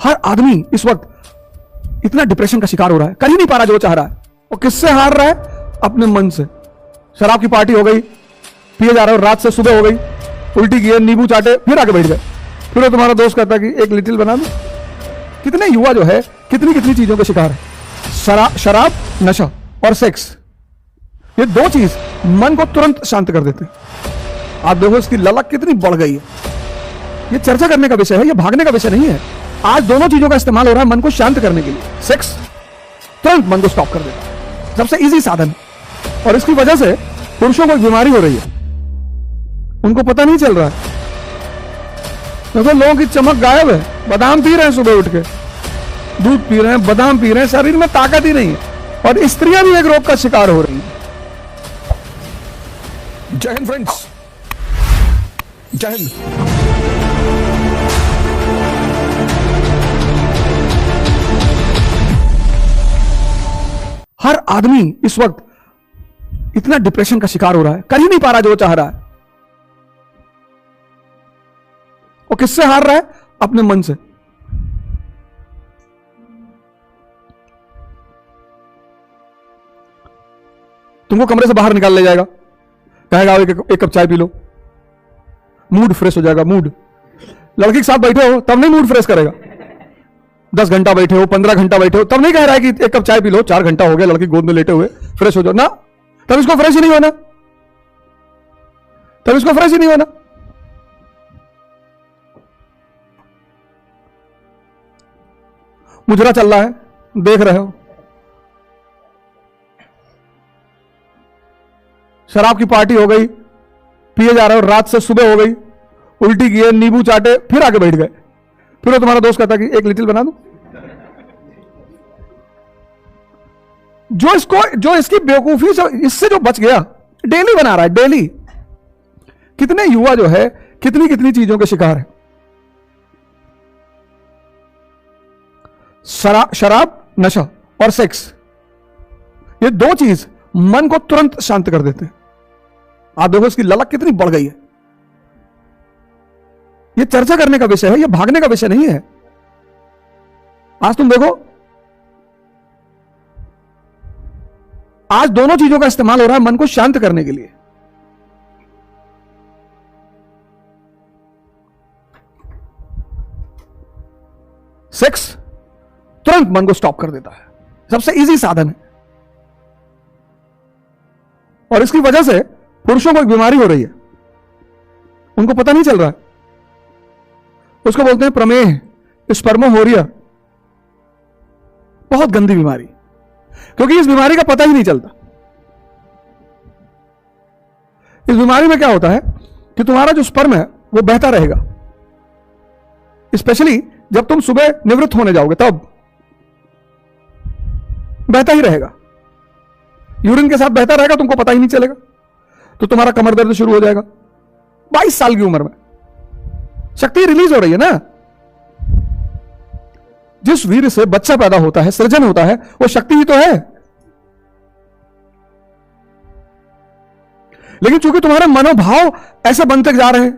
हर आदमी इस वक्त इतना डिप्रेशन का शिकार हो रहा है, कर ही नहीं पा रहा जो चाह रहा है। और किससे हार रहा है? अपने मन से। शराब की पार्टी हो गई, पिए जा रहे हो, रात से सुबह हो गई, उल्टी किए, नींबू चाटे, फिर आके बैठ गए। फिर वो तुम्हारा दोस्त कहता है कि एक लिटिल बना दो। कितने युवा जो है कितनी कितनी चीजों के शिकार है। शराब, नशा और सेक्स, ये दो चीज मन को तुरंत शांत कर देते हैं। आप देखो इसकी ललक कितनी बढ़ गई है। ये चर्चा करने का विषय है, ये भागने का विषय नहीं है। आज दोनों चीजों का इस्तेमाल हो रहा है मन को शांत करने के लिए। सेक्स तुरंत मन को स्टॉप कर देता है, सबसे इजी साधन। और इसकी वजह से पुरुषों को एक बीमारी हो रही है, उनको पता नहीं चल रहा है। देखो लोगों की चमक गायब है। बादाम पी रहे हैं सुबह उठ के, दूध पी रहे हैं, बादाम पी रहे हैं, शरीर में ताकत ही नहीं है। और स्त्रियां भी एक रोग का शिकार हो रही हैं। जय हिंद फ्रेंड्स, जय हिंद। हर आदमी इस वक्त इतना डिप्रेशन का शिकार हो रहा है, कर ही नहीं पा रहा जो चाह रहा है। और किससे हार रहा है? अपने मन से। तुमको कमरे से बाहर निकाल ले जाएगा, कहेगा एक कप चाय पी लो, मूड फ्रेश हो जाएगा। मूड, लड़की के साथ बैठे हो तब नहीं मूड फ्रेश करेगा। 10 घंटा बैठे हो, 15 घंटा बैठे हो, तब नहीं कह रहा है कि एक कप चाय पी लो। 4 घंटा हो गया लड़की गोद में लेटे हुए, फ्रेश हो जाओ ना, तब इसको फ्रेश ही नहीं होना, तब इसको फ्रेश ही नहीं होना। मुजरा चल रहा है, देख रहे हो। शराब की पार्टी हो गई, पिए जा रहे हो, रात से सुबह हो गई, उल्टी किए, नींबू चाटे, फिर आके बैठ गए। फिर वो तुम्हारा दोस्त कहता है कि एक लिटिल बना दो। जो इसकी बेवकूफी से, इससे जो बच गया, डेली बना रहा है, डेली। कितने युवा जो है कितनी कितनी चीजों के शिकार है। शराब, नशा और सेक्स, ये दो चीज मन को तुरंत शांत कर देते हैं। आप देखो इसकी ललक कितनी बढ़ गई है। ये चर्चा करने का विषय है, ये भागने का विषय नहीं है। आज तुम देखो, आज दोनों चीजों का इस्तेमाल हो रहा है मन को शांत करने के लिए। सेक्स तुरंत मन को स्टॉप कर देता है, सबसे इजी साधन है। और इसकी वजह से पुरुषों को एक बीमारी हो रही है, उनको पता नहीं चल रहा है। उसको बोलते हैं प्रमेह, स्पर्मोहोरिया। बहुत गंदी बीमारी, क्योंकि इस बीमारी का पता ही नहीं चलता। इस बीमारी में क्या होता है कि तुम्हारा जो स्पर्म है वो बहता रहेगा, स्पेशली जब तुम सुबह निवृत्त होने जाओगे तब बहता ही रहेगा। यूरिन के साथ बहता रहेगा, तुमको पता ही नहीं चलेगा। तो तुम्हारा कमर दर्द शुरू हो जाएगा 22 साल की उम्र में। शक्ति रिलीज हो रही है ना। जिस वीर से बच्चा पैदा होता है, सृजन होता है, वो शक्ति ही तो है। लेकिन चूंकि तुम्हारे मनोभाव ऐसे बनते जा रहे हैं,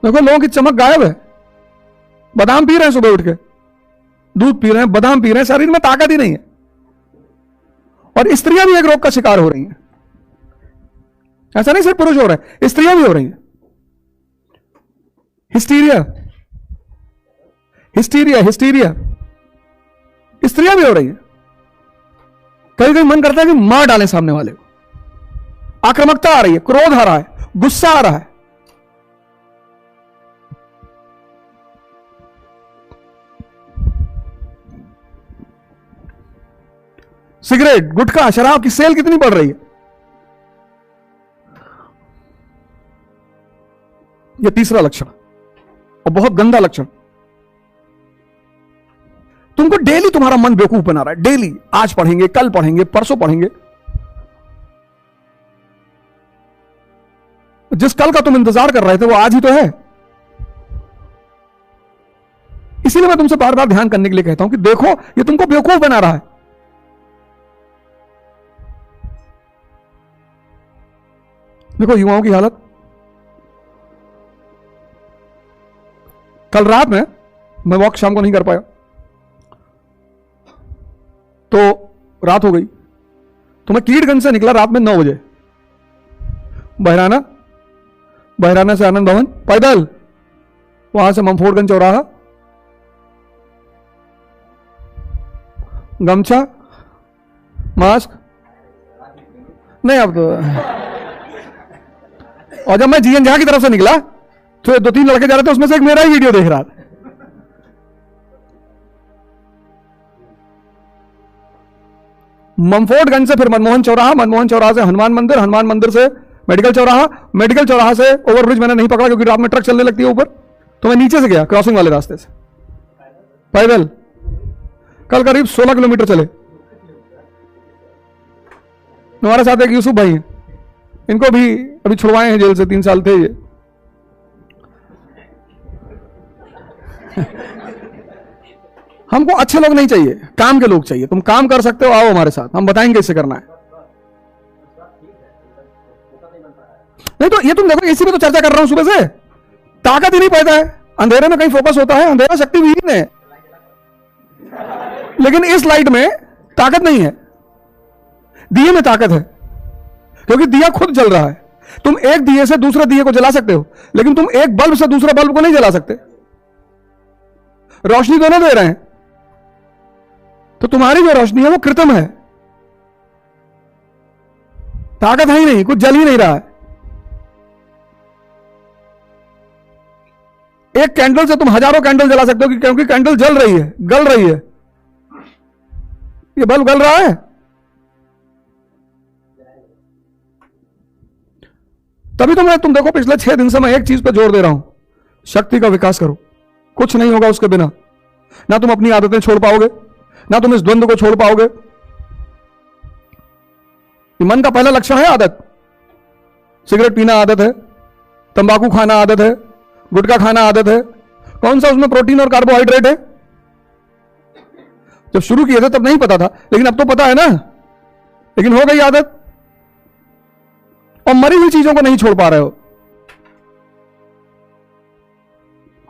देखो लोगों की चमक गायब है। बादाम पी रहे हैं सुबह उठ के, दूध पी रहे हैं, बादाम पी रहे हैं, शरीर में ताकत ही नहीं है। और स्त्रियां भी एक रोग का शिकार हो रही हैं। ऐसा नहीं सिर्फ पुरुष हो रहे हैं, स्त्रियां भी हो रही हैं। हिस्टीरिया, हिस्टीरिया, हिस्टीरिया, स्त्रियां भी हो रही हैं। कभी कभी मन करता है कि मार डालें सामने वाले को। आक्रामकता आ रही है, क्रोध आ रहा है, गुस्सा आ रहा है। सिगरेट, गुटखा, शराब की सेल कितनी बढ़ रही है। यह तीसरा लक्षण, और बहुत गंदा लक्षण। तुमको डेली तुम्हारा मन बेवकूफ बना रहा है। डेली, आज पढ़ेंगे, कल पढ़ेंगे, परसों पढ़ेंगे। जिस कल का तुम इंतजार कर रहे थे वो आज ही तो है। इसीलिए मैं तुमसे बार बार ध्यान करने के लिए कहता हूं कि देखो ये तुमको बेवकूफ बना रहा है। देखो युवाओं की हालत, कल रात में मैं वॉक शाम को नहीं कर पाया, तो रात हो गई, तो मैं कीड़गंज से निकला रात में 9 बजे, बहराना से आनंद भवन पैदल, वहां से ममफोर्डगंज चौराहा, गमछा, मास्क नहीं अब तो। और जब मैं जीएन झा की तरफ से निकला तो 2-3 लड़के जा रहे थे, उसमें से एक मेरा ही वीडियो देख रहा था। ममफोर्डगंज से फिर मनमोहन चौराहा से हनुमान मंदिर, हनुमान मंदिर से मेडिकल चौराहा से ओवरब्रिज मैंने नहीं पकड़ा क्योंकि रात में ट्रक चलने लगती है ऊपर, तो मैं नीचे से गया क्रॉसिंग वाले रास्ते से पैदल। कल करीब 16 किलोमीटर चले। हमारे साथ एक यूसुफ भाई हैं, इनको भी अभी छुड़वाए हैं जेल से, 3 साल थे ये। हमको अच्छे लोग नहीं चाहिए, काम के लोग चाहिए। तुम काम कर सकते हो, आओ हमारे साथ, हम बताएंगे कैसे करना है। नहीं तो ये तुम देखो, इसी में तो चर्चा कर रहा हूं सुबह से, ताकत ही नहीं पैदा है। अंधेरे में कहीं फोकस होता है, अंधेरा शक्ति विहीन है, लेकिन इस लाइट में ताकत नहीं है, दिए में ताकत है, क्योंकि दिया खुद जल रहा है। तुम एक दिए से दूसरे दिए को जला सकते हो, लेकिन तुम एक बल्ब से दूसरे बल्ब को नहीं जला सकते। रोशनी दोनों दे रहे हैं, तो तुम्हारी जो रोशनी है वो कृत्रिम है, ताकत है ही नहीं, कुछ जल ही नहीं रहा है। एक कैंडल से तुम हजारों कैंडल जला सकते हो, क्योंकि कैंडल जल रही है, गल रही है। ये बल्ब गल रहा है। तभी तो तुम देखो पिछले 6 दिन से मैं एक चीज पर जोर दे रहा हूं, शक्ति का विकास करो। कुछ नहीं होगा उसके बिना। ना तुम अपनी आदतें छोड़ पाओगे, ना तुम इस द्वंद्व को छोड़ पाओगे। मन का पहला लक्षण है आदत। सिगरेट पीना आदत है, तंबाकू खाना आदत है, गुटखा खाना आदत है। कौन सा उसमें प्रोटीन और कार्बोहाइड्रेट है? जब शुरू किए थे तब नहीं पता था, लेकिन अब तो पता है ना, लेकिन हो गई आदत। और मरी हुई चीजों को नहीं छोड़ पा रहे हो।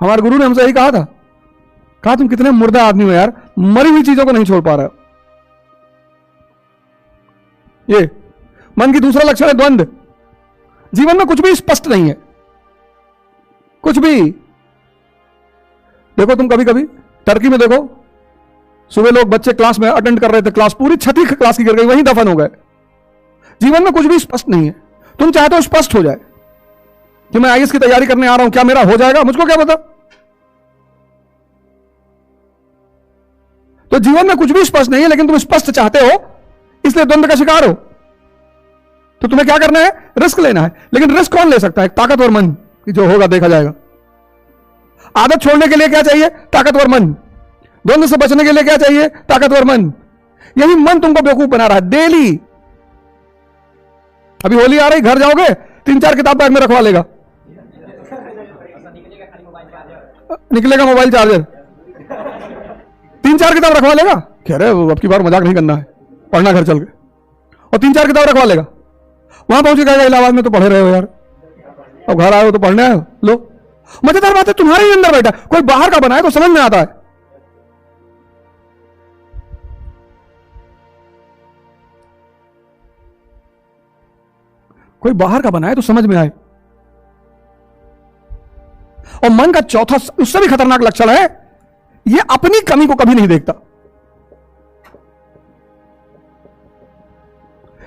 हमारे गुरु ने हमसे यही कहा था, कहा तुम कितने मुर्दा आदमी हो यार, मरी हुई चीजों को नहीं छोड़ पा रहे हो। ये मन की दूसरा लक्षण है द्वंद्व। जीवन में कुछ भी स्पष्ट नहीं है, कुछ भी। देखो तुम कभी कभी टर्की में देखो, सुबह लोग बच्चे क्लास में अटेंड कर रहे थे, क्लास पूरी छठी क्लास की गिर गई, वहीं दफन हो गए। जीवन में कुछ भी स्पष्ट नहीं है। तुम चाहते हो स्पष्ट हो जाए कि मैं आईएएस की तैयारी करने आ रहा हूं, क्या मेरा हो जाएगा? मुझको क्या पता। तो जीवन में कुछ भी स्पष्ट नहीं है, लेकिन तुम स्पष्ट चाहते हो, इसलिए द्वंद्व का शिकार हो। तो तुम्हें क्या करना है? रिस्क लेना है। लेकिन रिस्क कौन ले सकता है? ताकतवर मन, कि जो होगा देखा जाएगा। आदत छोड़ने के लिए क्या चाहिए? ताकतवर मन। द्वंद्व से बचने के लिए क्या चाहिए? ताकतवर मन। यही मन तुमको बेवकूफ बना रहा है डेली। अभी होली आ रही, घर जाओगे 3-4 किताब बैग में रखवा लेगा, निकलेगा मोबाइल चार्जर, 3-4 किताब रखवा लेगा। कह रहे अब की बार मजाक नहीं करना है, पढ़ना घर चल के, और 3-4 किताब रखवा लेगा। वहां पहुंच गएगा, इलाहाबाद में तो पढ़े रहे हो यार, अब घर आए हो तो पढ़ने आए हो। लो, मजेदार बात है तुम्हारे ही अंदर बैठा, कोई बाहर का बनाए तो समझ में आता है। कोई बाहर का बनाए तो समझ में आए। और मन का चौथा, उससे भी खतरनाक लक्षण है, यह अपनी कमी को कभी नहीं देखता।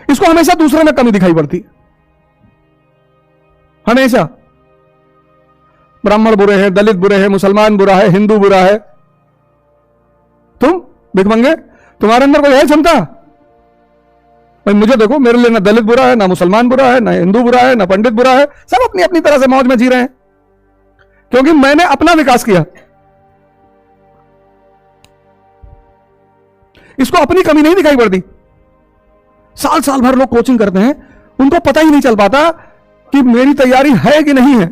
इसको हमेशा दूसरे में कमी दिखाई पड़ती, हमेशा। ब्राह्मण बुरे हैं, दलित बुरे हैं, मुसलमान बुरा है, हिंदू बुरा है। तुम भिखमंगे, तुम्हारे अंदर कोई है क्षमता? भाई मुझे देखो, मेरे लिए ना दलित बुरा है, ना मुसलमान बुरा है, ना हिंदू बुरा है, ना पंडित बुरा है। सब अपनी अपनी तरह से मौज में जी रहे हैं, क्योंकि मैंने अपना विकास किया। इसको अपनी कमी नहीं दिखाई पड़ती। साल साल भर लोग कोचिंग करते हैं, उनको पता ही नहीं चल पाता कि मेरी तैयारी है कि नहीं है।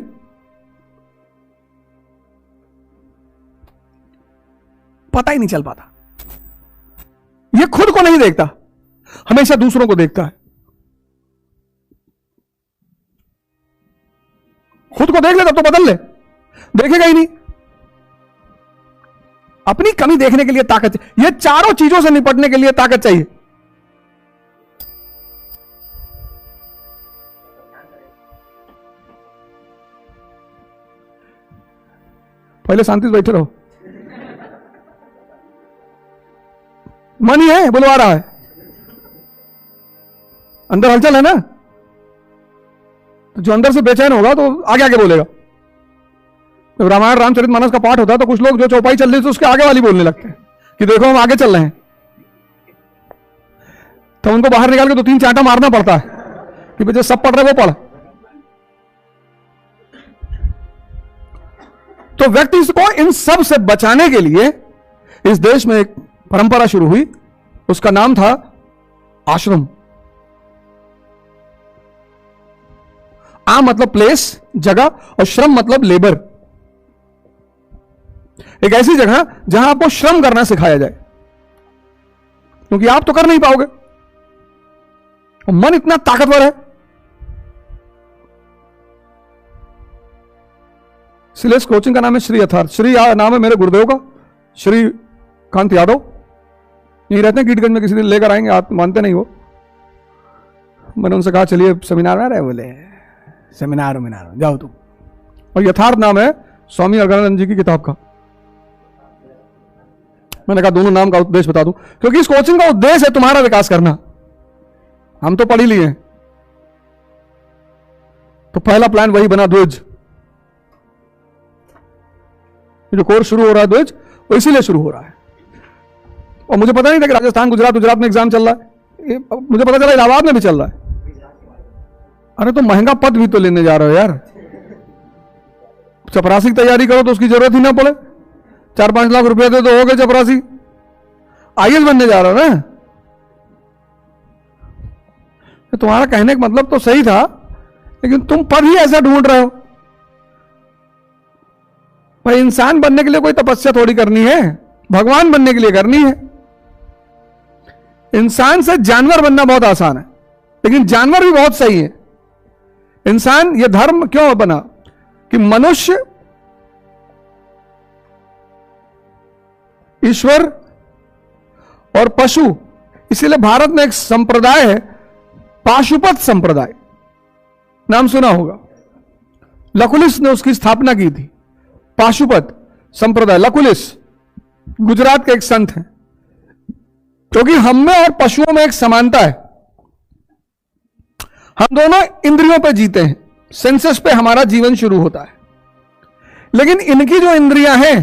पता ही नहीं चल पाता। ये खुद को नहीं देखता, हमेशा दूसरों को देखता है। खुद को देख ले तब तो बदल ले, देखेगा ही नहीं। अपनी कमी देखने के लिए ताकत चाहिए, ये चारों चीजों से निपटने के लिए ताकत चाहिए। पहले शांति से बैठे रहो। मन ही है बुलवा रहा है, अंदर हलचल है ना, तो जो अंदर से बेचैन होगा तो आगे आगे बोलेगा। तो रामायण रामचरितमानस का पाठ होता है तो कुछ लोग जो चौपाई चल रही थी उसके आगे वाली बोलने लगते हैं कि देखो हम आगे चल रहे हैं, तो उनको बाहर निकाल के 2-3 चांटा मारना पड़ता है कि बच्चे सब पढ़ रहे वो पढ़। तो व्यक्ति को इन सब से बचाने के लिए इस देश में एक परंपरा शुरू हुई, उसका नाम था आश्रम। आ मतलब प्लेस, जगह, और श्रम मतलब लेबर। एक ऐसी जगह जहां आपको श्रम करना सिखाया जाए, क्योंकि आप तो कर नहीं पाओगे, और मन इतना ताकतवर है। इसलिए इस कोचिंग का नाम है श्री यथार्थ। श्री नाम है मेरे गुरुदेव का, श्री कांत यादव, यही रहते हैं कीटगंज में, किसी दिन लेकर आएंगे, आप मानते नहीं हो। मैंने उनसे कहा चलिए सेमिनार में रहे, बोले सेमिनार में जाओ तुम। और यथार्थ नाम है स्वामी अगरानंद जी की किताब का। मैंने कहा दोनों नाम का उद्देश्य बता दूं, क्योंकि इस कोचिंग का उद्देश्य है तुम्हारा विकास करना। हम तो पढ़ ही लिए हैं, तो पहला प्लान वही बना, द्विज। जो कोर्स शुरू हो रहा है द्विज, वो इसीलिए शुरू हो रहा है। और मुझे पता नहीं था कि राजस्थान गुजरात में एग्जाम चल रहा है, मुझे पता चला इलाहाबाद में भी चल रहा है। अरे तो महंगा पद भी तो लेने जा रहे हो यार, चपरासी की तैयारी करो तो उसकी जरूरत ही ना पड़े, 4-5 लाख रुपए दे तो हो गए चपरासी, आईएएस बनने जा रहा है ना। तो तुम्हारा कहने का मतलब तो सही था, लेकिन तुम पद ही ऐसा ढूंढ रहे हो। भाई इंसान बनने के लिए कोई तपस्या थोड़ी करनी है, भगवान बनने के लिए करनी है। इंसान से जानवर बनना बहुत आसान है, लेकिन जानवर भी बहुत सही है। इंसान ये धर्म क्यों बना कि मनुष्य, ईश्वर और पशु, इसीलिए भारत में एक संप्रदाय है पाशुपत संप्रदाय, नाम सुना होगा। लकुलिस ने उसकी स्थापना की थी, पाशुपत संप्रदाय। लकुलिस गुजरात के एक संत हैं, क्योंकि हम में और पशुओं में एक समानता है। हम दोनों इंद्रियों पे जीते हैं, सेंसेस पे हमारा जीवन शुरू होता है, लेकिन इनकी जो इंद्रियां हैं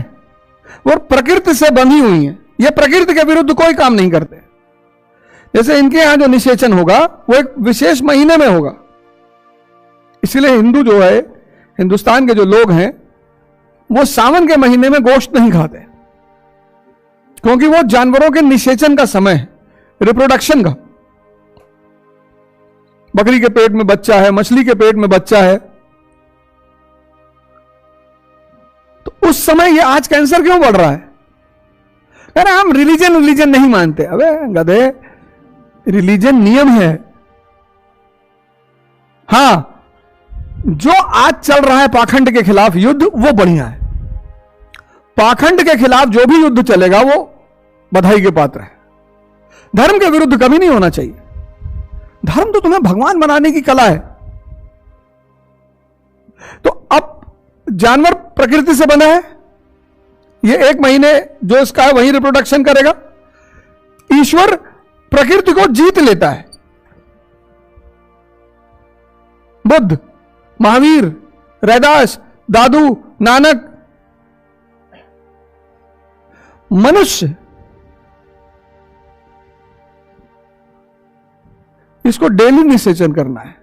वो प्रकृति से बंधी हुई हैं। ये प्रकृति के विरुद्ध कोई काम नहीं करते। जैसे इनके यहां जो निषेचन होगा वो एक विशेष महीने में होगा। इसलिए हिंदू जो है, हिंदुस्तान के जो लोग हैं, वो सावन के महीने में गोश्त नहीं खाते, क्योंकि वो जानवरों के निषेचन का समय है, रिप्रोडक्शन का। बकरी के पेट में बच्चा है, मछली के पेट में बच्चा है, तो उस समय ये आज कैंसर क्यों बढ़ रहा है? अरे हम रिलीजन नहीं मानते। अबे गधे, रिलीजन नियम है। हां, जो आज चल रहा है पाखंड के खिलाफ युद्ध, वो बढ़िया है। पाखंड के खिलाफ जो भी युद्ध चलेगा वो बधाई के पात्र है। धर्म के विरुद्ध कभी नहीं होना चाहिए। धर्म तो तुम्हें भगवान बनाने की कला है। तो अब जानवर प्रकृति से बना है, ये 1 महीने जो इसका है वही रिप्रोडक्शन करेगा। ईश्वर प्रकृति को जीत लेता है। बुद्ध, महावीर, रैदास, दादू, नानक। मनुष्य इसको डेली निषेचन करना है,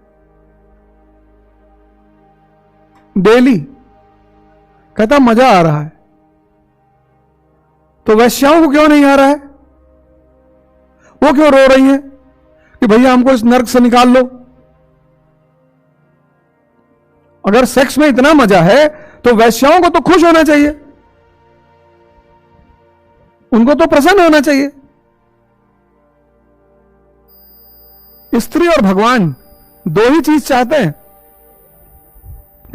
डेली। कहता मजा आ रहा है, तो वैश्याओं को क्यों नहीं आ रहा है? वो क्यों रो रही हैं कि भैया हमको इस नर्क से निकाल लो? अगर सेक्स में इतना मजा है तो वैश्याओं को तो खुश होना चाहिए, उनको तो प्रसन्न होना चाहिए। स्त्री और भगवान दो ही चीज चाहते हैं।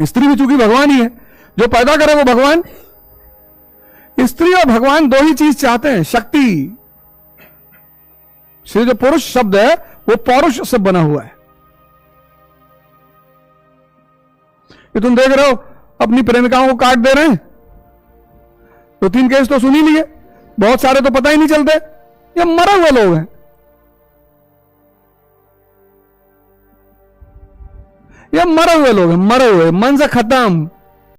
स्त्री भी चूंकि भगवान ही है, जो पैदा करे वो भगवान। स्त्री और भगवान दो ही चीज चाहते हैं, शक्ति। इसलिए जो पुरुष शब्द है वो पौरुष से बना हुआ है। ये तुम देख रहे हो अपनी प्रेमिकाओं को काट दे रहे हैं, तो 3 केस तो सुन ही लिए, बहुत सारे तो पता ही नहीं चलते। ये मरे हुए लोग हैं, ये मरे हुए लोग हैं, मरे हुए, मन से खत्म।